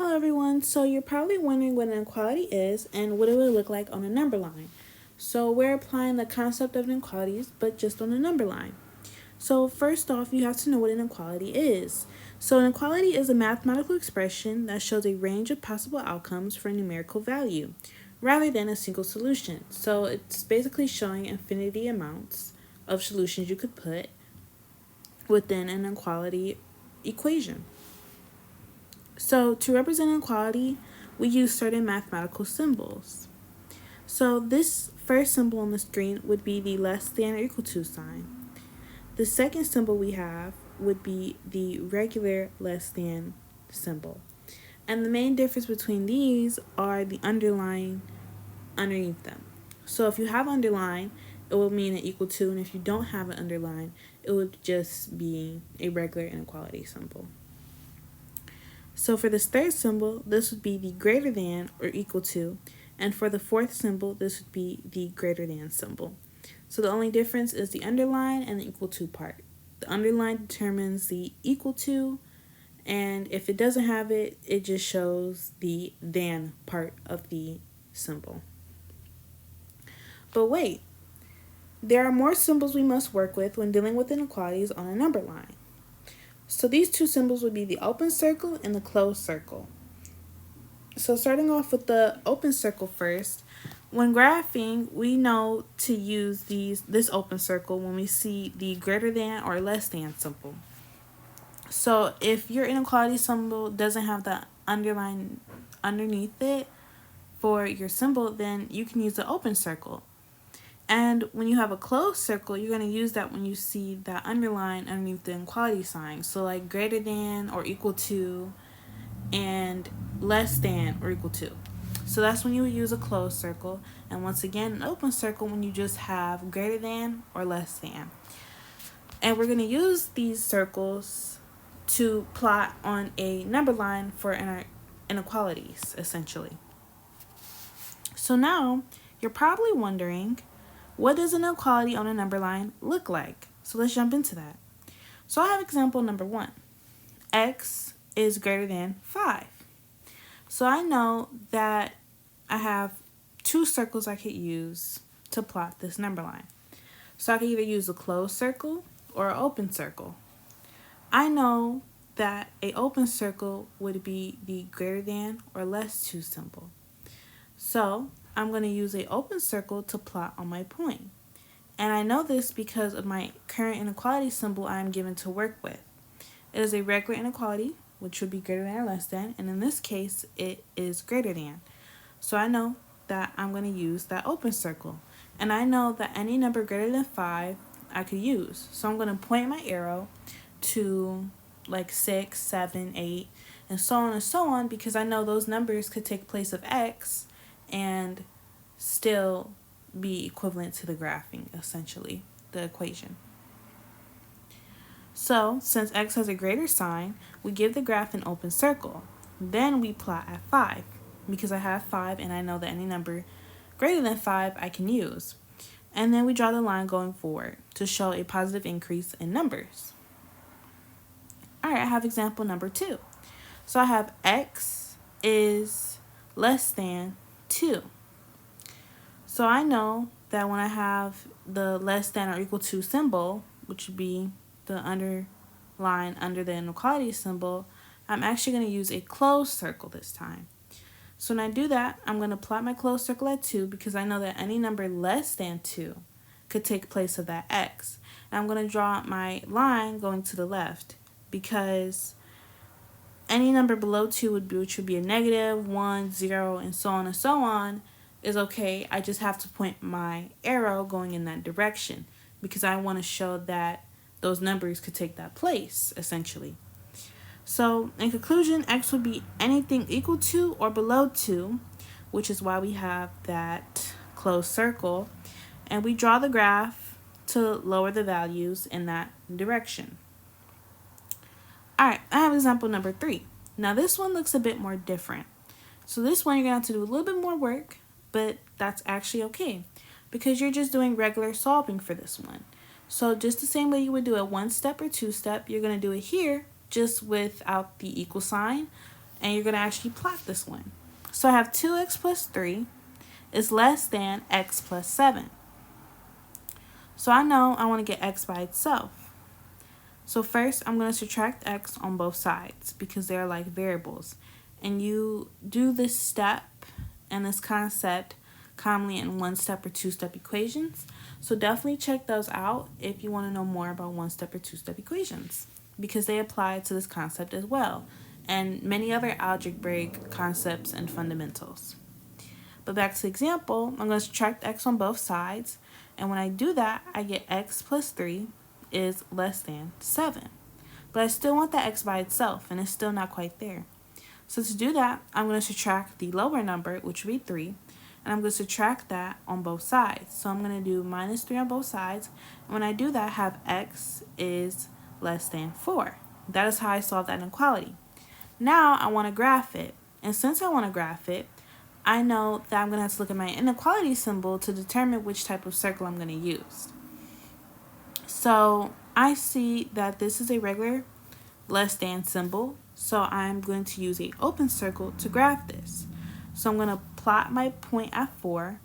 Hello everyone, so you're probably wondering what inequality is and what it would look like on a number line. So we're applying the concept of inequalities, but just on a number line. So first off, you have to know what inequality is. So inequality is a mathematical expression that shows a range of possible outcomes for a numerical value, rather than a single solution. So it's basically showing infinity amounts of solutions you could put within an inequality equation. So to represent inequality, we use certain mathematical symbols. So this first symbol on the screen would be the less than or equal to sign. The second symbol we have would be the regular less than symbol. And the main difference between these are the underline underneath them. So if you have underline, it will mean an equal to, and if you don't have an underline, it would just be a regular inequality symbol. So for this third symbol, this would be the greater than or equal to, and for the fourth symbol, this would be the greater than symbol. So the only difference is the underline and the equal to part. The underline determines the equal to, and if it doesn't have it, it just shows the than part of the symbol. But wait, there are more symbols we must work with when dealing with inequalities on a number line. So these two symbols would be the open circle and the closed circle. So starting off with the open circle first, when graphing, we know to use this open circle when we see the greater than or less than symbol. So if your inequality symbol doesn't have the underline underneath it for your symbol, then you can use the open circle. And when you have a closed circle, you're going to use that when you see that underline underneath the inequality sign. So like greater than or equal to and less than or equal to. So that's when you would use a closed circle. And once again, an open circle when you just have greater than or less than. And we're going to use these circles to plot on a number line for inequalities, essentially. So now, you're probably wondering, what does an inequality on a number line look like? So let's jump into that. So I have example number 1. X is greater than 5. So I know that I have 2 circles I could use to plot this number line. So I could either use a closed circle or an open circle. I know that an open circle would be the greater than or less to symbol. So I'm going to use an open circle to plot on my point. And I know this because of my current inequality symbol I am given to work with. It is a regular inequality, which would be greater than or less than, and in this case, it is greater than. So I know that I'm going to use that open circle. And I know that any number greater than 5 I could use. So I'm going to point my arrow to like 6, 7, 8, and so on, because I know those numbers could take place of x and still be equivalent to the graphing, essentially, the equation. So, since x has a greater sign, we give the graph an open circle. Then we plot at 5, because I have 5 and I know that any number greater than 5 I can use. And then we draw the line going forward to show a positive increase in numbers. Alright, I have example number 2. So I have x is less than 2. So I know that when I have the less than or equal to symbol, which would be the underline under the inequality symbol, I'm actually going to use a closed circle this time. So when I do that, I'm going to plot my closed circle at 2 because I know that any number less than 2 could take place of that x. And I'm going to draw my line going to the left because any number below 2 which would be a negative, 1, 0, and so on, is okay. I just have to point my arrow going in that direction because I want to show that those numbers could take that place, essentially. So, in conclusion, x would be anything equal to or below 2, which is why we have that closed circle, and we draw the graph to lower the values in that direction. Alright, I have example number 3. Now this one looks a bit more different. So this one you're going to have to do a little bit more work, but that's actually okay because you're just doing regular solving for this one. So just the same way you would do a 1-step or 2-step, you're going to do it here just without the equal sign and you're going to actually plot this one. So I have 2x plus 3 is less than x plus 7. So I know I want to get x by itself. So first, I'm going to subtract x on both sides because they're like variables. And you do this step and this concept commonly in one-step or two-step equations. So definitely check those out if you want to know more about one-step or two-step equations, because they apply to this concept as well, and many other algebraic concepts and fundamentals. But back to the example, I'm going to subtract x on both sides, and when I do that, I get x plus 3 is less than 7. But I still want that x by itself, and it's still not quite there. So to do that, I'm going to subtract the lower number, which would be 3, and I'm going to subtract that on both sides. So I'm going to do minus 3 on both sides, and when I do that, I have x is less than 4. That is how I solve that inequality. Now I want to graph it, and since I want to graph it, I know that I'm going to have to look at my inequality symbol to determine which type of circle I'm going to use. So I see that this is a regular less than symbol, so I'm going to use an open circle to graph this. So I'm going to plot my point at 4,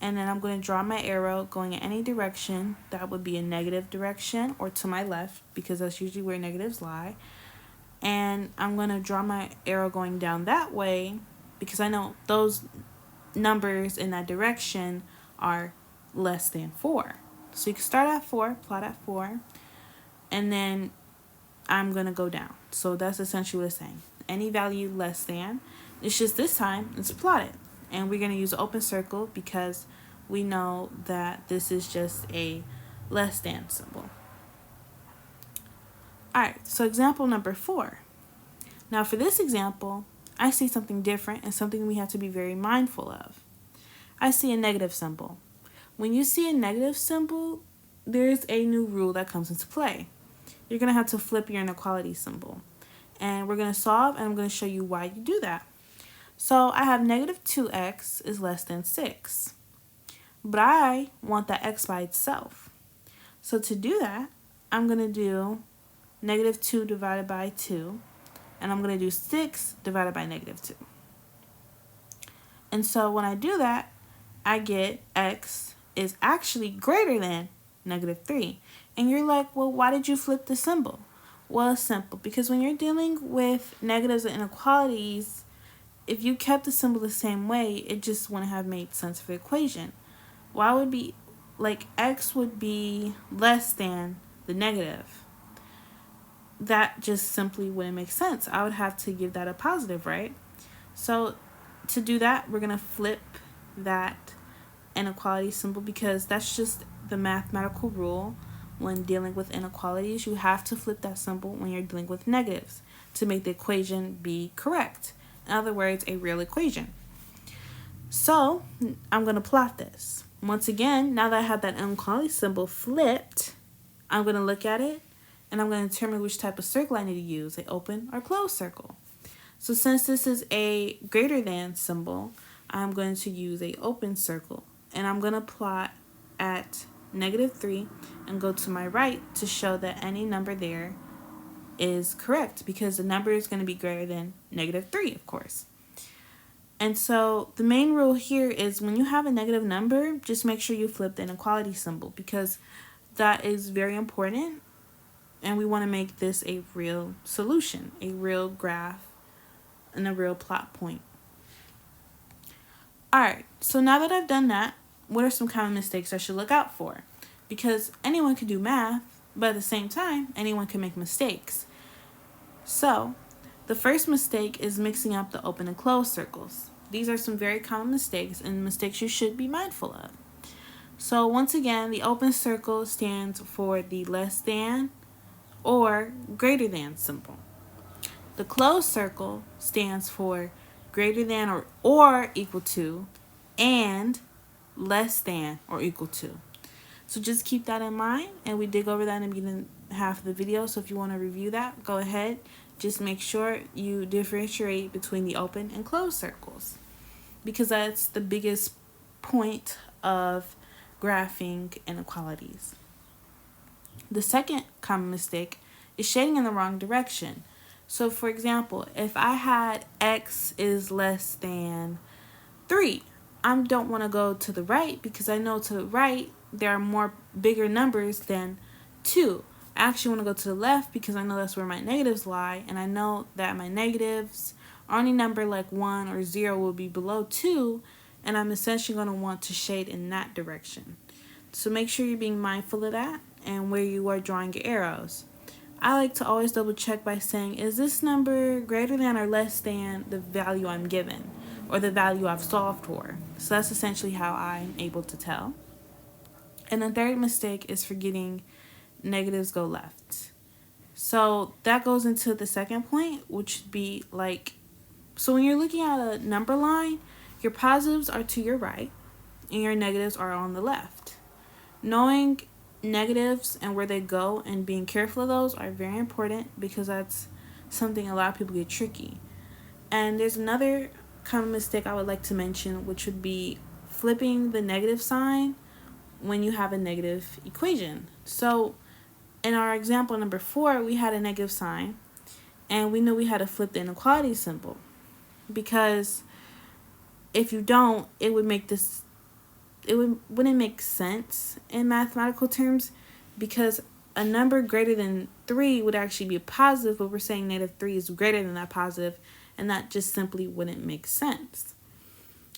and then I'm going to draw my arrow going in any direction that would be a negative direction or to my left, because that's usually where negatives lie. And I'm going to draw my arrow going down that way because I know those numbers in that direction are less than 4. So you can start at 4, plot at 4, and then I'm going to go down. So that's essentially what it's saying. Any value less than, it's just this time it's plotted. And we're going to use an open circle because we know that this is just a less than symbol. Alright, so example number 4. Now for this example, I see something different and something we have to be very mindful of. I see a negative symbol. When you see a negative symbol, there's a new rule that comes into play. You're going to have to flip your inequality symbol. And we're going to solve, and I'm going to show you why you do that. So I have negative 2x is less than 6. But I want that x by itself. So to do that, I'm going to do negative 2 divided by 2. And I'm going to do 6 divided by negative 2. And so when I do that, I get x is actually greater than negative 3. And you're like, well, why did you flip the symbol? Well, it's simple. Because when you're dealing with negatives and inequalities, if you kept the symbol the same way, it just wouldn't have made sense for the equation. Why would be, like, x would be less than the negative? That just simply wouldn't make sense. I would have to give that a positive, right? So to do that, we're going to flip that inequality symbol because that's just the mathematical rule. When dealing with inequalities, you have to flip that symbol when you're dealing with negatives to make the equation be correct. In other words, a real equation. So I'm going to plot this. Once again, now that I have that inequality symbol flipped, I'm going to look at it and I'm going to determine which type of circle I need to use, an open or closed circle. So since this is a greater than symbol, I'm going to use an open circle, and I'm going to plot at negative 3 and go to my right to show that any number there is correct because the number is going to be greater than negative 3, of course. And so the main rule here is when you have a negative number, just make sure you flip the inequality symbol because that is very important. And we want to make this a real solution, a real graph, and a real plot point. Alright, so now that I've done that, what are some common mistakes I should look out for? Because anyone can do math, but at the same time, anyone can make mistakes. So, the first mistake is mixing up the open and closed circles. These are some very common mistakes and mistakes you should be mindful of. So once again, the open circle stands for the less than or greater than symbol. The closed circle stands for greater than or equal to and less than or equal to. So just keep that in mind, and we dig over that in the beginning half of the video. So if you want to review that, go ahead. Just make sure you differentiate between the open and closed circles because that's the biggest point of graphing inequalities. The second common mistake is shading in the wrong direction. So for example, if I had x is less than 3, I don't want to go to the right because I know to the right there are more bigger numbers than 2. I actually want to go to the left because I know that's where my negatives lie, and I know that my negatives or any number like 1 or 0 will be below 2, and I'm essentially going to want to shade in that direction. So make sure you're being mindful of that and where you are drawing your arrows. I like to always double check by saying, is this number greater than or less than the value I'm given or the value I've solved for? So that's essentially how I'm able to tell. And the third mistake is forgetting negatives go left. So that goes into the second point, which would be like, so when you're looking at a number line, your positives are to your right and your negatives are on the left. Knowing negatives and where they go and being careful of those are very important because that's something a lot of people get tricky. And there's another common mistake I would like to mention, which would be flipping the negative sign when you have a negative equation. So in our example number 4, we had a negative sign and we knew we had to flip the inequality symbol, because if you don't, wouldn't make sense in mathematical terms, because a number greater than 3 would actually be a positive, but we're saying negative 3 is greater than that positive, and that just simply wouldn't make sense.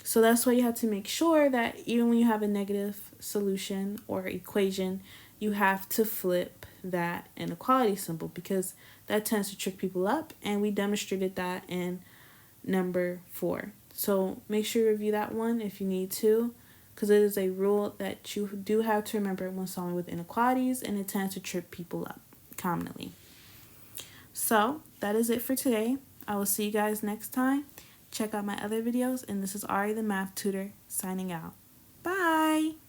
So that's why you have to make sure that even when you have a negative solution or equation, you have to flip that inequality symbol, because that tends to trick people up, and we demonstrated that in number 4. So make sure you review that one if you need to, because it is a rule that you do have to remember when solving with inequalities, and it tends to trip people up commonly. So that is it for today. I will see you guys next time. Check out my other videos, and this is Ari the Math Tutor signing out. Bye!